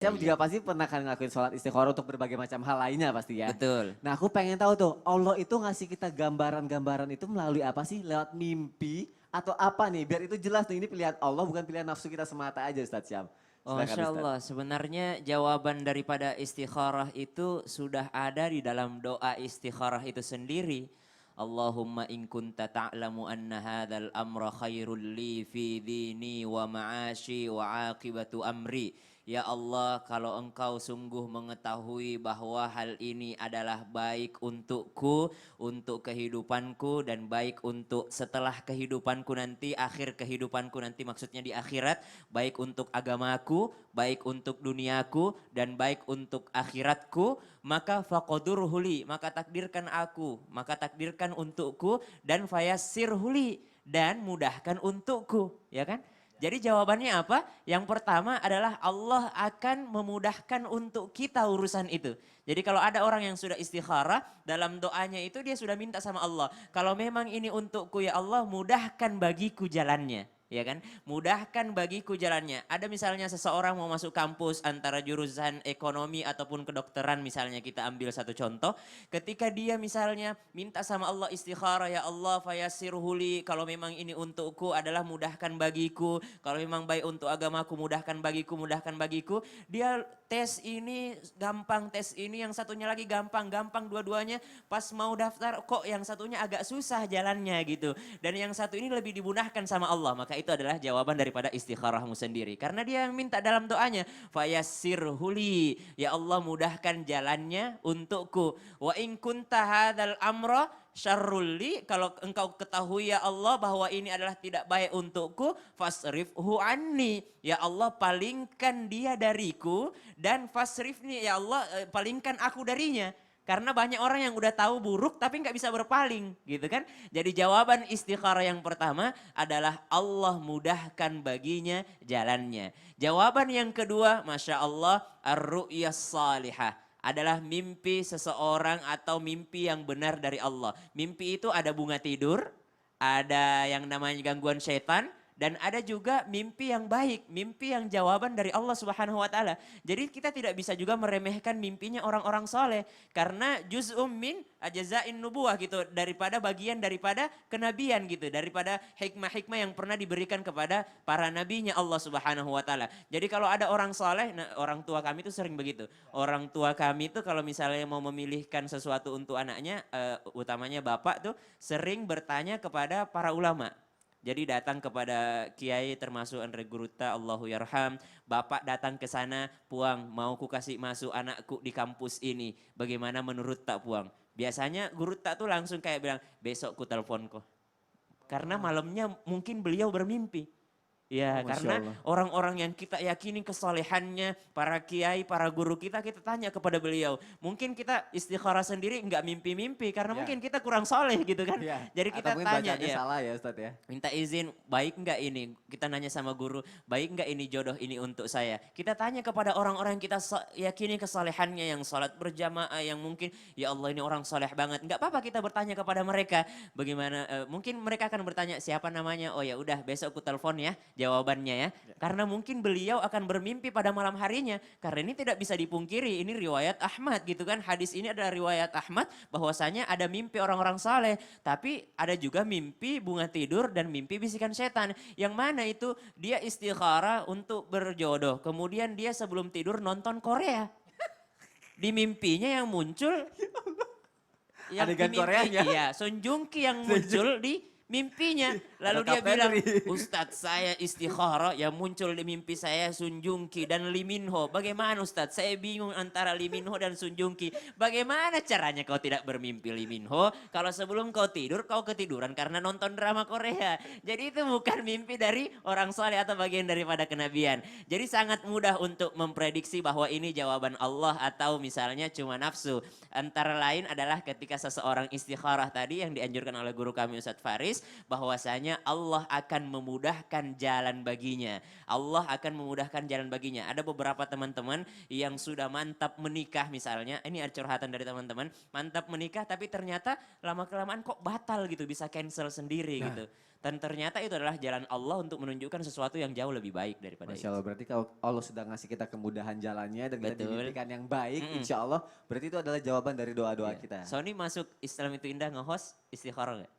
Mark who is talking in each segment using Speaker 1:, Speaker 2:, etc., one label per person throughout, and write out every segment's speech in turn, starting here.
Speaker 1: Siap
Speaker 2: Iya,
Speaker 1: juga pasti pernah kan ngelakuin sholat istikharah untuk berbagai macam hal lainnya pasti ya.
Speaker 2: betul.
Speaker 1: Nah aku pengen tahu tuh, Allah itu ngasih kita gambaran-gambaran itu melalui apa sih? Lewat mimpi atau apa nih? Biar itu jelas nih, ini pilihan Allah bukan pilihan nafsu kita semata aja Ustadz Syam.
Speaker 2: Oh,
Speaker 1: Silakan
Speaker 2: Masya
Speaker 1: Ustadz.
Speaker 2: Allah, sebenarnya jawaban daripada istikharah itu sudah ada di dalam doa istikharah itu sendiri. Allahumma in kunta ta'lamu anna hadzal amra khairul li fi dini wa ma'ashi wa aqibatu amri. Ya Allah, kalau engkau sungguh mengetahui bahwa hal ini adalah baik untukku, untuk kehidupanku dan baik untuk setelah kehidupanku nanti, akhir kehidupanku nanti maksudnya di akhirat, baik untuk agamaku, baik untuk duniaku, dan baik untuk akhiratku, maka faqadurhuli, maka takdirkan aku, maka takdirkan untukku, dan fayassirhuli, dan mudahkan untukku, ya kan? Jadi jawabannya apa? Yang pertama adalah Allah akan memudahkan untuk kita urusan itu. Jadi kalau ada orang yang sudah istikharah, dalam doanya itu dia sudah minta sama Allah. Kalau memang ini untukku ya Allah, mudahkan bagiku jalannya. Ya kan? Mudahkan bagiku jalannya. Ada misalnya seseorang mau masuk kampus antara jurusan ekonomi ataupun kedokteran, misalnya kita ambil satu contoh. Ketika dia misalnya minta sama Allah istikharah, ya Allah fayassirhuli, kalau memang ini untukku adalah mudahkan bagiku. Kalau memang baik untuk agamaku, mudahkan bagiku, mudahkan bagiku. Dia tes ini gampang, tes ini yang satunya lagi gampang, gampang dua-duanya. Pas mau daftar kok yang satunya agak susah jalannya gitu. Dan yang satu ini lebih dimudahkan sama Allah. Maka itu adalah jawaban daripada istikharahmu sendiri. Karena dia yang minta dalam doanya, fayassirhuli, ya Allah mudahkan jalannya untukku. Wa in kunta hadzal amra syarrulli, kalau engkau ketahui ya Allah bahwa ini adalah tidak baik untukku, fasrifhu anni, ya Allah palingkan dia dariku, dan fasrifni, ya Allah palingkan aku darinya. Karena banyak orang yang udah tahu buruk tapi nggak bisa berpaling gitu kan. Jadi jawaban istikharah yang pertama adalah Allah mudahkan baginya jalannya. Jawaban yang kedua, Masya Allah, ar-ru'yas salihah adalah mimpi seseorang atau mimpi yang benar dari Allah. Mimpi itu ada bunga tidur, ada yang namanya gangguan setan, dan ada juga mimpi yang baik, mimpi yang jawaban dari Allah Subhanahu wa taala. Jadi kita tidak bisa juga meremehkan mimpinya orang-orang soleh, karena juz'um min ajazain nubuwah gitu, daripada bagian daripada kenabian gitu, daripada hikmah-hikmah yang pernah diberikan kepada para nabinya Allah Subhanahu wa taala. Jadi kalau ada orang soleh, nah orang tua kami itu sering begitu. Orang tua kami itu kalau misalnya mau memilihkan sesuatu untuk anaknya, utamanya bapak tuh sering bertanya kepada para ulama. Jadi datang kepada kiai termasuk Andre Guruta, Allahu yarham. Bapak datang ke sana, Puang mau ku kasih masuk anakku di kampus ini. Bagaimana menurut tak Puang? Biasanya Guruta tuh langsung kayak bilang, besok ku telepon kok. Karena malamnya mungkin beliau bermimpi. Ya,
Speaker 1: Oh, Masya
Speaker 2: karena
Speaker 1: Allah.
Speaker 2: orang-orang yang kita yakini kesolehannya, para kiai, para guru kita tanya kepada beliau. Mungkin kita istikharah sendiri nggak mimpi-mimpi, karena
Speaker 1: Ya,
Speaker 2: mungkin kita kurang soleh gitu kan.
Speaker 1: ya.
Speaker 2: Jadi
Speaker 1: Atau
Speaker 2: kita
Speaker 1: mungkin
Speaker 2: tanya,
Speaker 1: bacaannya
Speaker 2: ya
Speaker 1: salah ya Ustadz ya.
Speaker 2: minta izin, baik nggak ini? Kita nanya sama guru, baik nggak ini jodoh ini untuk saya? Kita tanya kepada orang-orang yang kita yakini kesalehannya, yang sholat berjamaah, yang mungkin ya Allah ini orang soleh banget. Nggak apa-apa kita bertanya kepada mereka, bagaimana? Mungkin mereka akan bertanya siapa namanya? Oh ya udah besok aku telepon ya jawabannya ya. Karena mungkin beliau akan bermimpi pada malam harinya. Karena ini tidak bisa dipungkiri, ini riwayat Ahmad gitu kan. Hadis ini adalah riwayat Ahmad, bahwasanya ada mimpi orang-orang saleh. Tapi ada juga mimpi bunga tidur dan mimpi bisikan setan. Yang mana itu dia istikharah untuk berjodoh. Kemudian dia sebelum tidur nonton Korea. Di mimpinya yang muncul, yang di
Speaker 1: Adegan
Speaker 2: mimpi,
Speaker 1: Koreanya.
Speaker 2: iya, Sun Joong Ki yang muncul di mimpinya. Lalu
Speaker 1: Ada
Speaker 2: dia
Speaker 1: Kapten
Speaker 2: bilang,
Speaker 1: Ri.
Speaker 2: Ustadz saya istikharah, yang muncul di mimpi saya Sun Joong Ki dan Lee Min Ho. Bagaimana Ustadz? Saya bingung antara Lee Min Ho dan Sun Joong Ki. Bagaimana caranya kau tidak bermimpi Lee Min Ho? Kalau sebelum kau tidur, kau ketiduran karena nonton drama Korea. Jadi itu bukan mimpi dari orang soleh atau bagian daripada kenabian. Jadi sangat mudah untuk memprediksi bahwa ini jawaban Allah atau misalnya cuma nafsu. Antara lain adalah ketika seseorang istikharah tadi yang dianjurkan oleh guru kami Ustadz Faris, bahwasanya bahwasanya Allah akan memudahkan jalan baginya. Allah akan memudahkan jalan baginya. Ada beberapa teman-teman yang sudah mantap menikah misalnya, ini ada curhatan dari teman-teman, mantap menikah tapi ternyata lama-kelamaan kok batal gitu, bisa cancel sendiri gitu. Dan ternyata itu adalah jalan Allah untuk menunjukkan sesuatu yang jauh lebih baik daripada
Speaker 1: Masya
Speaker 2: itu.
Speaker 1: Allah, berarti kalau Allah sudah ngasih kita kemudahan jalannya dan kita
Speaker 2: Betul.
Speaker 1: dimimpikan yang baik, insya Allah berarti itu adalah jawaban dari doa-doa
Speaker 2: Iya.
Speaker 1: kita.
Speaker 2: Sony masuk Islam itu indah nge-host istikharah gak?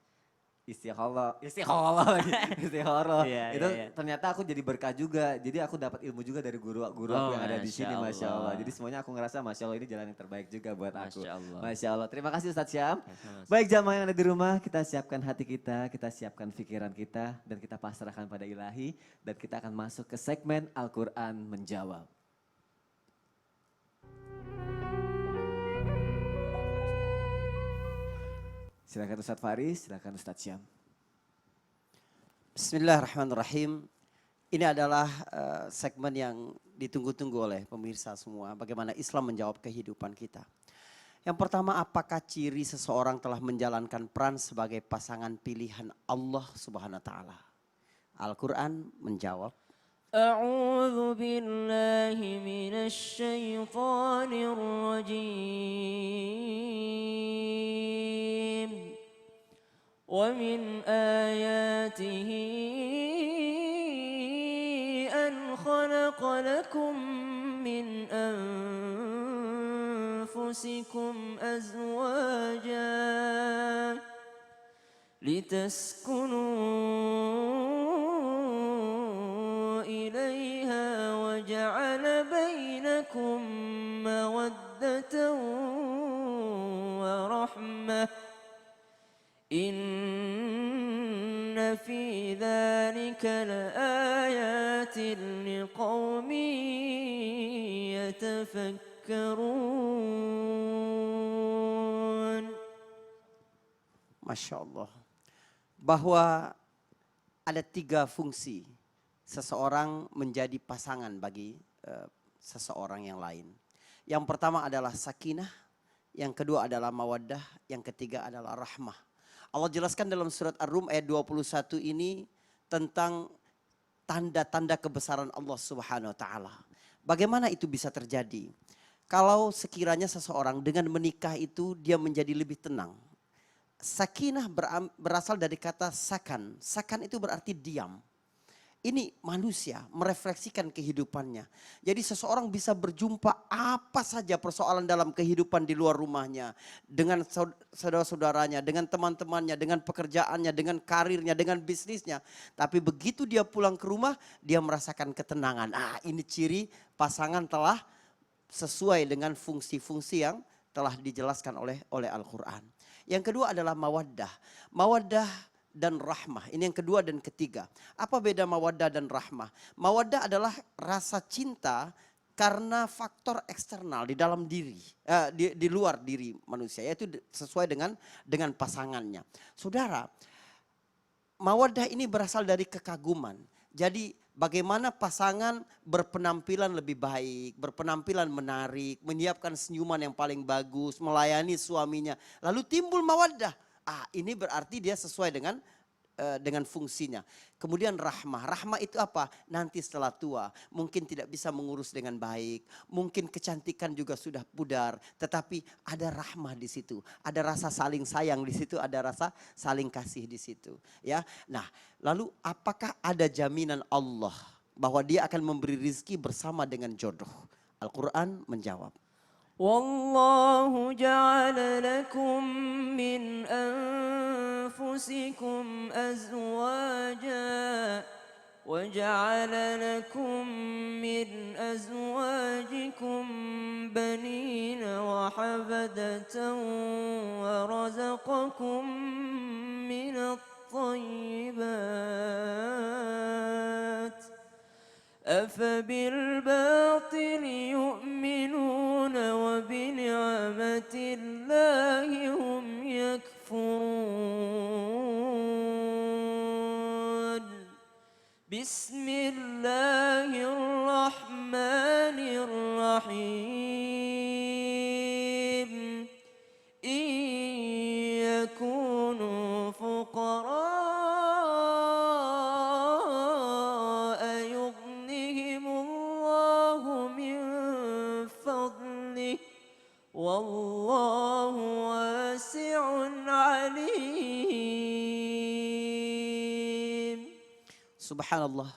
Speaker 1: Istikharah, istikharah lagi, istikharah.
Speaker 2: Iya,
Speaker 1: Itu
Speaker 2: iya, iya.
Speaker 1: ternyata aku jadi berkah juga. Jadi aku dapat ilmu juga dari guru-guru aku
Speaker 2: Oh,
Speaker 1: yang ada di
Speaker 2: Masya
Speaker 1: sini, Masya Allah.
Speaker 2: Allah.
Speaker 1: Jadi semuanya aku ngerasa Masya Allah ini jalan yang terbaik juga buat aku.
Speaker 2: Masya Allah.
Speaker 1: Masya Allah. Terima kasih Ustadz Syam.
Speaker 2: Sama-sama.
Speaker 1: Baik jamaah yang ada di rumah, kita siapkan hati kita siapkan pikiran kita, dan kita pasrahkan pada ilahi. Dan kita akan masuk ke segmen Al-Quran Menjawab. Silakan Ustadz Faris, silakan Ustadz Syam.
Speaker 3: Bismillahirrahmanirrahim. Ini adalah segmen yang ditunggu-tunggu oleh pemirsa semua. Bagaimana Islam menjawab kehidupan kita. Yang pertama, apakah ciri seseorang telah menjalankan peran sebagai pasangan pilihan Allah Subhanahu wa taala? Al-Quran menjawab.
Speaker 2: أعوذ بالله من الشيطان الرجيم ومن آياته أن خلق لكم من أنفسكم أزواجا لتسكنوا إليها وجعل بينكم مودة ورحمة إن في ذلك لآيات لقوم يتفكرون.
Speaker 3: Masya Allah. Bahwa ada 3 fungsi seseorang menjadi pasangan bagi seseorang yang lain. Yang pertama adalah sakinah, yang kedua adalah mawaddah, yang ketiga adalah rahmah. Allah jelaskan dalam surat Ar-Rum ayat 21 ini tentang tanda-tanda kebesaran Allah Subhanahu wa taala. Bagaimana itu bisa terjadi? Kalau sekiranya seseorang dengan menikah itu dia menjadi lebih tenang. Sakinah berasal dari kata sakan. Sakan itu berarti diam. Ini manusia merefleksikan kehidupannya. Jadi seseorang bisa berjumpa apa saja persoalan dalam kehidupan di luar rumahnya. Dengan saudara-saudaranya, dengan teman-temannya, dengan pekerjaannya, dengan karirnya, dengan bisnisnya. Tapi begitu dia pulang ke rumah, dia merasakan ketenangan. Ini ciri pasangan telah sesuai dengan fungsi-fungsi yang telah dijelaskan oleh Al-Quran. Yang kedua adalah mawaddah. Mawaddah dan rahmah. Ini yang kedua dan ketiga. Apa beda mawaddah dan rahmah? Mawaddah adalah rasa cinta karena faktor eksternal di dalam diri, di luar diri manusia, yaitu sesuai dengan pasangannya. Saudara, mawaddah ini berasal dari kekaguman. Jadi bagaimana pasangan berpenampilan lebih baik, berpenampilan menarik, menyiapkan senyuman yang paling bagus, melayani suaminya. Lalu timbul mawaddah. Ini berarti dia sesuai dengan fungsinya. Kemudian rahmah. Rahmah itu apa? Nanti setelah tua mungkin tidak bisa mengurus dengan baik. Mungkin kecantikan juga sudah pudar. Tetapi ada rahmah di situ. Ada rasa saling sayang di situ. Ada rasa saling kasih di situ. Ya. Nah, lalu apakah ada jaminan Allah bahwa dia akan memberi rizki bersama dengan jodoh? Al-Quran menjawab.
Speaker 2: والله جعل لكم من أنفسكم أزواجا وجعل لكم من أزواجكم بنين وحفدة ورزقكم من الطيبات أفبالباطل يؤمنون وبنعمة الله هم يكفرون بسم الله الرحمن الرحيم إن يكونوا فقراء يغنهم الله من فضله ويؤتي من يشاء وهو واسع عليم. إن يكونوا فقراء يغنهم الله من فضله ويؤتي من يشاء وهو واسع عليم. إن يكونوا فقراء يغنهم الله من فضله ويؤتي من يشاء وهو واسع عليم. Wallahu wasi'un alim.
Speaker 3: Subhanallah.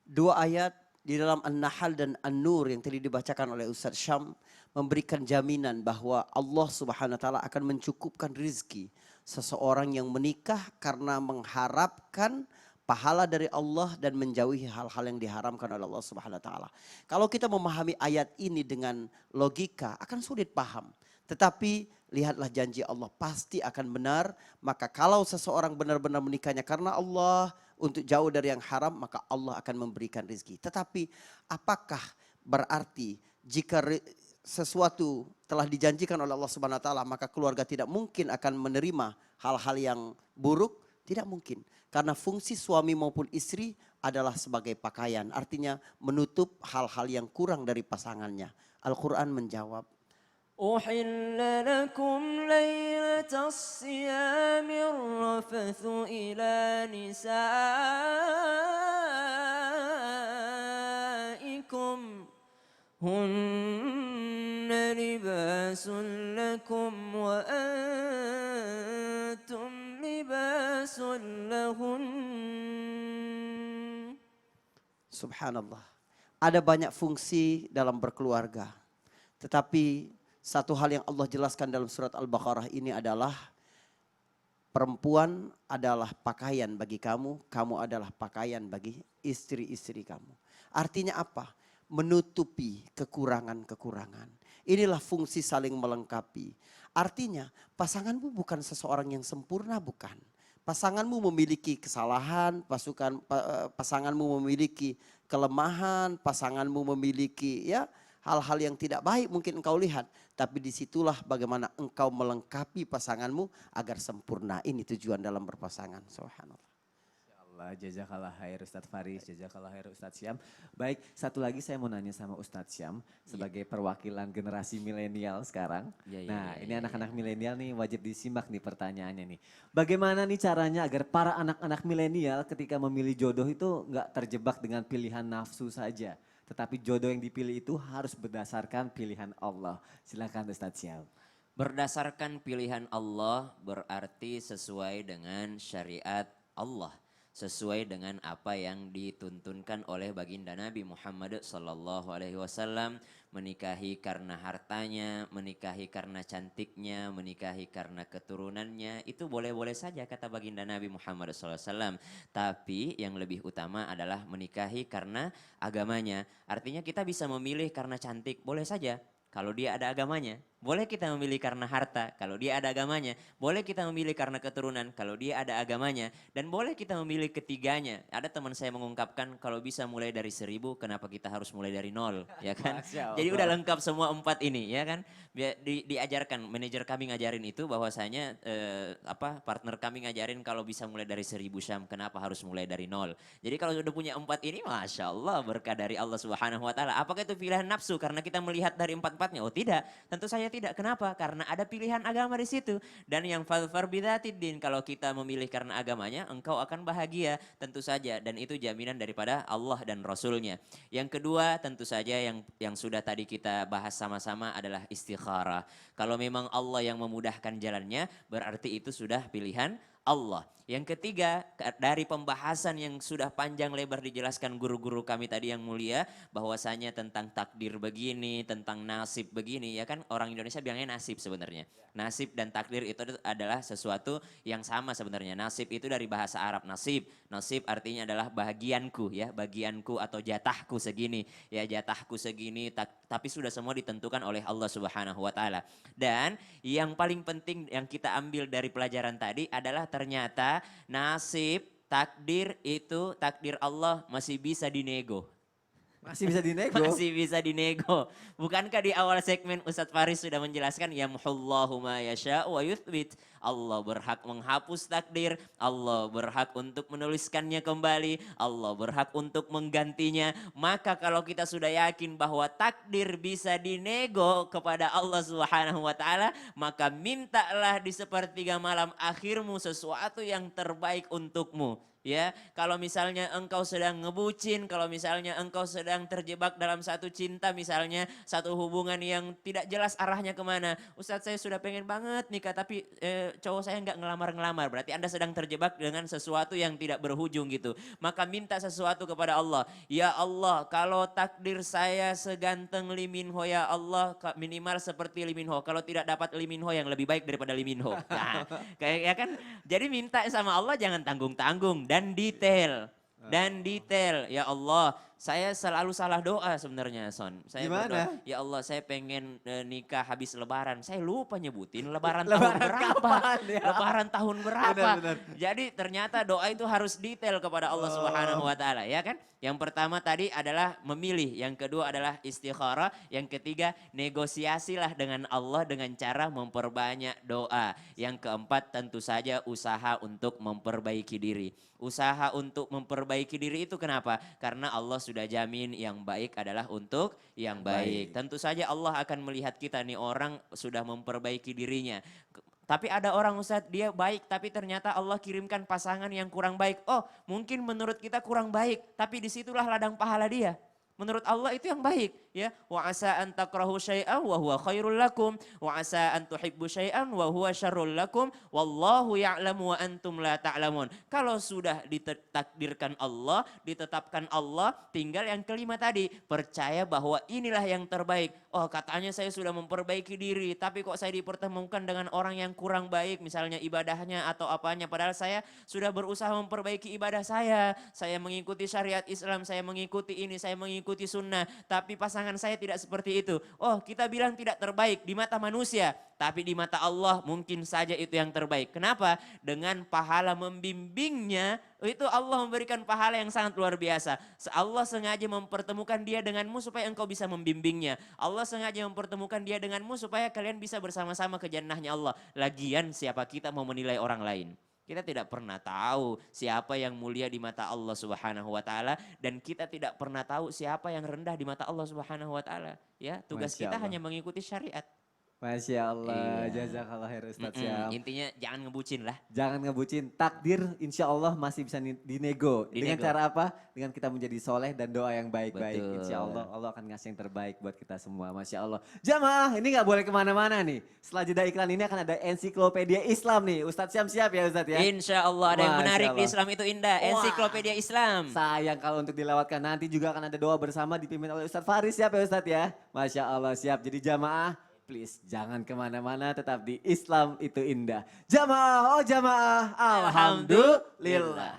Speaker 3: Dua ayat di dalam An-Nahl dan An-Nur yang tadi dibacakan oleh Ustaz Syam memberikan jaminan bahwa Allah Subhanahu wa taala akan mencukupkan rizki seseorang yang menikah karena mengharapkan pahala dari Allah dan menjauhi hal-hal yang diharamkan oleh Allah Subhanahu wa taala. Kalau kita memahami ayat ini dengan logika akan sulit paham. Tetapi lihatlah janji Allah pasti akan benar. Maka kalau seseorang benar-benar menikahnya karena Allah untuk jauh dari yang haram, maka Allah akan memberikan rezeki. Tetapi apakah berarti jika sesuatu telah dijanjikan oleh Allah Subhanahu wa taala, maka keluarga tidak mungkin akan menerima hal-hal yang buruk? Tidak mungkin. Karena fungsi suami maupun istri adalah sebagai pakaian. Artinya menutup hal-hal yang kurang dari pasangannya. Al-Quran menjawab,
Speaker 2: أحل لكم ليلة الصيام الرفث إلى نسائكم هن لباس لكم وأنتم لباس لهن.
Speaker 3: subhanallah. Ada banyak fungsi dalam berkeluarga. Tetapi satu hal yang Allah jelaskan dalam surat Al-Baqarah ini adalah perempuan adalah pakaian bagi kamu, kamu adalah pakaian bagi istri-istri kamu. Artinya apa? Menutupi kekurangan-kekurangan. Inilah fungsi saling melengkapi. Artinya pasanganmu bukan seseorang yang sempurna, bukan. Pasanganmu memiliki kesalahan, pasanganmu memiliki kelemahan, pasanganmu memiliki hal-hal yang tidak baik mungkin engkau lihat. Tapi disitulah bagaimana engkau melengkapi pasanganmu agar sempurna. Ini tujuan dalam berpasangan. Subhanallah.
Speaker 1: Allah, jazakallah khair Ustadz Faris, jazakallah khair Ustadz Syam. Baik, satu lagi saya mau nanya sama Ustadz Syam sebagai perwakilan generasi milenial sekarang. Ini anak-anak milenial nih wajib disimak nih pertanyaannya nih. Bagaimana nih caranya agar para anak-anak milenial ketika memilih jodoh itu nggak terjebak dengan pilihan nafsu saja. Tetapi jodoh yang dipilih itu harus berdasarkan pilihan Allah. Silakan Ustadz Syam.
Speaker 2: Berdasarkan pilihan Allah berarti sesuai dengan syariat Allah. Sesuai dengan apa yang dituntunkan oleh baginda Nabi Muhammad sallallahu alaihi wasallam, menikahi karena hartanya, menikahi karena cantiknya, menikahi karena keturunannya, itu boleh-boleh saja kata baginda Nabi Muhammad sallallahu alaihi wasallam. Tapi yang lebih utama adalah menikahi karena agamanya. Artinya kita bisa memilih karena cantik, boleh saja. Kalau dia ada agamanya, boleh kita memilih karena harta, kalau dia ada agamanya. Boleh kita memilih karena keturunan, kalau dia ada agamanya. Dan boleh kita memilih ketiganya. Ada teman saya mengungkapkan kalau bisa mulai dari 1000, kenapa kita harus mulai dari 0, ya kan? Jadi udah lengkap semua 4 ini, ya kan? Diajarkan, manajer kami ngajarin itu bahwasanya partner kami ngajarin kalau bisa mulai dari 1000 Syam, kenapa harus mulai dari 0. Jadi kalau sudah punya 4 ini, Masya Allah berkah dari Allah Subhanahu Wa Taala. Apakah itu pilihan nafsu karena kita melihat dari 4-4-nya? Oh tidak, tentu saja tidak. Kenapa? Karena ada pilihan agama di situ. Dan yang fadfar bidzatiddin, kalau kita memilih karena agamanya, engkau akan bahagia tentu saja. Dan itu jaminan daripada Allah dan Rasulnya. Yang kedua tentu saja yang sudah tadi kita bahas sama-sama adalah istikharah. Kalau memang Allah yang memudahkan jalannya, berarti itu sudah pilihan Allah. Yang ketiga, dari pembahasan yang sudah panjang lebar dijelaskan guru-guru kami tadi yang mulia, bahwasanya tentang takdir begini, tentang nasib begini, ya kan orang Indonesia bilangnya nasib sebenarnya. Nasib dan takdir itu adalah sesuatu yang sama sebenarnya. Nasib itu dari bahasa Arab nasib. Nasib artinya adalah bagianku, ya, bagianku atau jatahku segini, ya jatahku segini, tapi sudah semua ditentukan oleh Allah Subhanahu Wa Taala. Dan yang paling penting yang kita ambil dari pelajaran tadi adalah ternyata nasib, takdir itu, takdir Allah masih bisa dinego.
Speaker 1: Masih bisa dinego?
Speaker 2: Masih bisa dinego. Bukankah di awal segmen Ustadz Faris sudah menjelaskan yamhullahu ma yasha wa yuthbit. Allah berhak menghapus takdir, Allah berhak untuk menuliskannya kembali, Allah berhak untuk menggantinya. Maka kalau kita sudah yakin bahwa takdir bisa dinego kepada Allah Subhanahu Wa Taala, maka mintalah di sepertiga malam akhirmu sesuatu yang terbaik untukmu. Ya, kalau misalnya engkau sedang ngebucin, kalau misalnya engkau sedang terjebak dalam satu cinta, misalnya satu hubungan yang tidak jelas arahnya kemana. Ustadz saya sudah pengen banget nikah tapi cowok saya nggak ngelamar-ngelamar. Berarti Anda sedang terjebak dengan sesuatu yang tidak berujung gitu. Maka minta sesuatu kepada Allah. Ya Allah, kalau takdir saya seganteng Lee Min Ho ya Allah, minimal seperti Lee Min Ho. Kalau tidak dapat Lee Min Ho yang lebih baik daripada Lee Min Ho. Nah, kayak ya kan. Jadi minta sama Allah jangan tanggung-tanggung dan detail. Dan detail, ya Allah, saya selalu salah doa sebenarnya Son. Saya
Speaker 1: Gimana?
Speaker 2: berdoa, ya Allah saya pengen nikah habis lebaran. Saya lupa nyebutin lebaran,
Speaker 1: Lebaran
Speaker 2: tahun berapa.
Speaker 1: kapan ya?
Speaker 2: Lebaran tahun berapa.
Speaker 1: Benar.
Speaker 2: Jadi ternyata doa itu harus detail kepada Allah Subhanahu wa taala, ya kan? Yang pertama tadi adalah memilih, yang kedua adalah istikharah, yang ketiga negosiasilah dengan Allah dengan cara memperbanyak doa. Yang keempat tentu saja usaha untuk memperbaiki diri. Usaha untuk memperbaiki diri itu kenapa? Karena Allah sudah jamin yang baik adalah untuk yang baik. Tentu saja Allah akan melihat kita nih orang sudah memperbaiki dirinya. Tapi ada orang Ustadz dia baik tapi ternyata Allah kirimkan pasangan yang kurang baik. Oh mungkin menurut kita kurang baik tapi disitulah ladang pahala dia. Menurut Allah itu yang baik ya. Wa asa an takrahu syai'an wa huwa khairul lakum wa asa an tuhibbu syai'an wa huwa syarrul lakum wallahu ya'lamu wa antum la ta'lamun. Kalau sudah ditakdirkan Allah, ditetapkan Allah, tinggal yang kelima tadi, percaya bahwa inilah yang terbaik. Oh, katanya saya sudah memperbaiki diri, tapi kok saya dipertemukan dengan orang yang kurang baik, misalnya ibadahnya atau apanya, padahal saya sudah berusaha memperbaiki ibadah saya mengikuti syariat Islam, saya mengikuti ini, saya mengikuti sunnah, tapi pasangan saya tidak seperti itu. Oh, kita bilang tidak terbaik di mata manusia, tapi di mata Allah mungkin saja itu yang terbaik. Kenapa? Dengan pahala membimbingnya, itu Allah memberikan pahala yang sangat luar biasa. Allah sengaja mempertemukan dia denganmu supaya engkau bisa membimbingnya. Allah sengaja mempertemukan dia denganmu supaya kalian bisa bersama-sama ke jannahnya Allah. Lagian siapa kita mau menilai orang lain? Kita tidak pernah tahu siapa yang mulia di mata Allah Subhanahu wa taala dan kita tidak pernah tahu siapa yang rendah di mata Allah Subhanahu wa taala. Ya, tugas
Speaker 1: Masya
Speaker 2: kita
Speaker 1: Allah.
Speaker 2: hanya mengikuti syariat.
Speaker 1: Masya Allah,
Speaker 2: Iya.
Speaker 1: jazakallah khair Ustadz Syam.
Speaker 2: Intinya jangan ngebucin lah.
Speaker 1: Jangan ngebucin, takdir insya Allah masih bisa dinego. Dengan
Speaker 2: Dinego.
Speaker 1: cara apa? Dengan kita menjadi soleh dan doa yang baik-baik.
Speaker 2: Betul.
Speaker 1: Insya Allah, Allah akan ngasih yang terbaik buat kita semua. Masya Allah. Jamaah, ini gak boleh kemana-mana nih. Setelah jeda iklan ini akan ada ensiklopedia Islam nih. Ustadz Syam siap ya Ustadz ya?
Speaker 2: Insya Allah ada yang
Speaker 1: Masya
Speaker 2: menarik di
Speaker 1: Allah.
Speaker 2: Islam itu indah.
Speaker 1: Wah.
Speaker 2: Ensiklopedia Islam.
Speaker 1: Sayang kalau untuk dilewatkan, nanti juga akan ada doa bersama dipimpin oleh Ustadz Faris. Siap ya Ustadz ya? Masya Allah siap. Jadi jamaah, please jangan kemana-mana, tetap di Islam itu indah. Jamaah, oh jamaah, alhamdulillah.